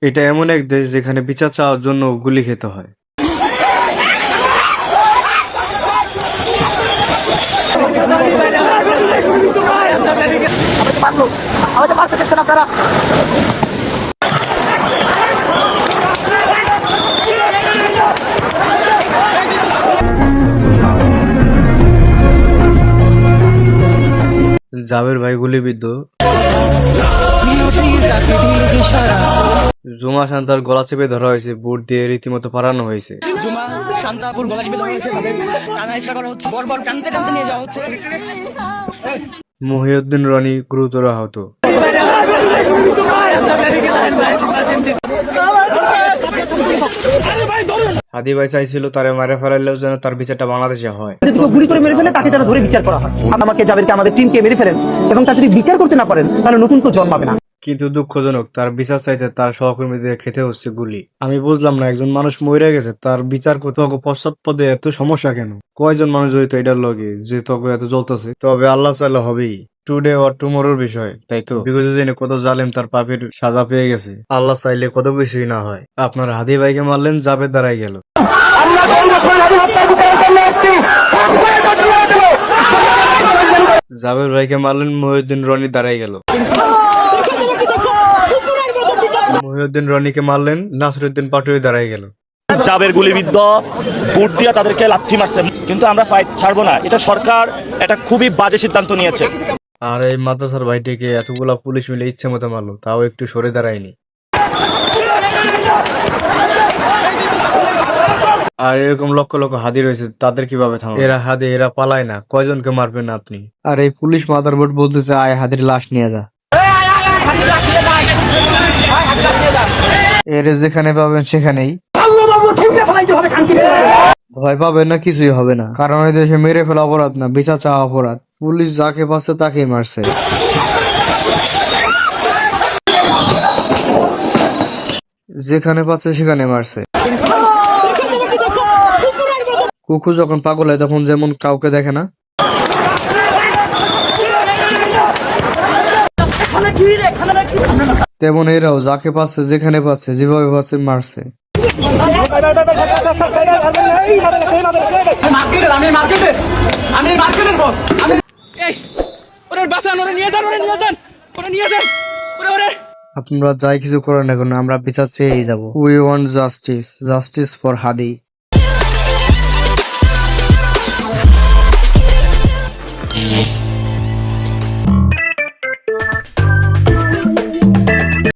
এটা এমন এক দেশ যেখানে বিচার চাওয়ার জন্য গুলি খেতে হয়। জাবের ভাই গুলিবিদ্ধ। জুমা শান্তার গলা চেপে ধরা হয়েছে, বুট দিয়ে রীতিমতো পারানো হয়েছে। মহিউদ্দিন রনি গুরুতর আহত। হাদি ভাই চাইছিল তারে মারে ফেলাইলেও যেন তার বিচারটা বাংলাদেশে হয়। গুলি করে মেরে ফেলে তাকে যেন ধরে বিচার করা হয়। আমাকে জাবেরকে আমাদের টিমকে মেরে ফেলেন এবং তা যদি বিচার করতে না পারেন তাহলে নতুন কেউ জন্মাবে না। কিন্তু দুঃখজনক, তার বিচার চাইতে তার সহকর্মীদের খেতে হচ্ছে গুলি। আমি বুঝলাম না, একজন মানুষ মরে গেছে, তার বিচার করতে পশ্চাৎপদে এত সমস্যা কেন? কয়জন মানুষ জড়িত এটার লগে যে তবে এত জ্বলতেছে? তবে আল্লাহ চাইলে হবেই। টুডে অর টুমোরোর বিষয়, তাই তো? বিগত দিনে কত জালেম তার পাপের সাজা পেয়ে গেছে। আল্লাহ চাইলে কত কিছুই না হয়। আপনার হাদি ভাইকে মারলেন, জাবের দাঁড়াই গেল। জাবের ভাইকে মারলেন, মহিউদ্দিন রনি দাঁড়াই গেল। মহিউদ্দিন রনিকে মারলেন, নাসিরউদ্দিন পাটোয়ারি দাঁড়াই গেল। জাবের গুলিবিদ্ধ, বুট দিয়া তাদেরকে লাথি মারছে, কিন্তু আমরা ফাইট ছাড়বো না। এটা সরকার একটা খুবই বাজে সিদ্ধান্ত নিয়েছে। আর এই মাদ্রাসার ভাইটিকে এতগুলা পুলিশ মিলে ইচ্ছে মতো মারলো, তাও একটু সরে দাঁড়ায়নি। আর এরকম লক্ষ লক্ষ হাদি রয়েছে, তাদের কিভাবে থামাবে? এরা হাদি, এরা পালায় না। কয়জনকে মারবেন আপনি? আর এই পুলিশ মাদারবোর্ড বলতেছে আয় হাদির লাশ নিয়ে যা। এর যেখানে পাবেন সেখানেই। ভয় পাবেন না, কিছুই হবে না, কারণ এই দেশে মেরে ফেলা অপরাধ না, বিচার চাওয়া অপরাধ। পুলিশ যাকে পাচ্ছে তাকেই মারছে। যেখানে পাচ্ছে সেখানে মারছে। কুকুর যখন পাগল হয় তখন যেমন কাউকে দেখে না, তেমন এরাও যাকে পাচ্ছে যেখানে পাচ্ছে যেভাবে পাচ্ছে মারছে। আপনারা যাই কিছু করেন না কেন, আমরা বিচার চেয়েই যাবো। We want justice, justice for Hadi.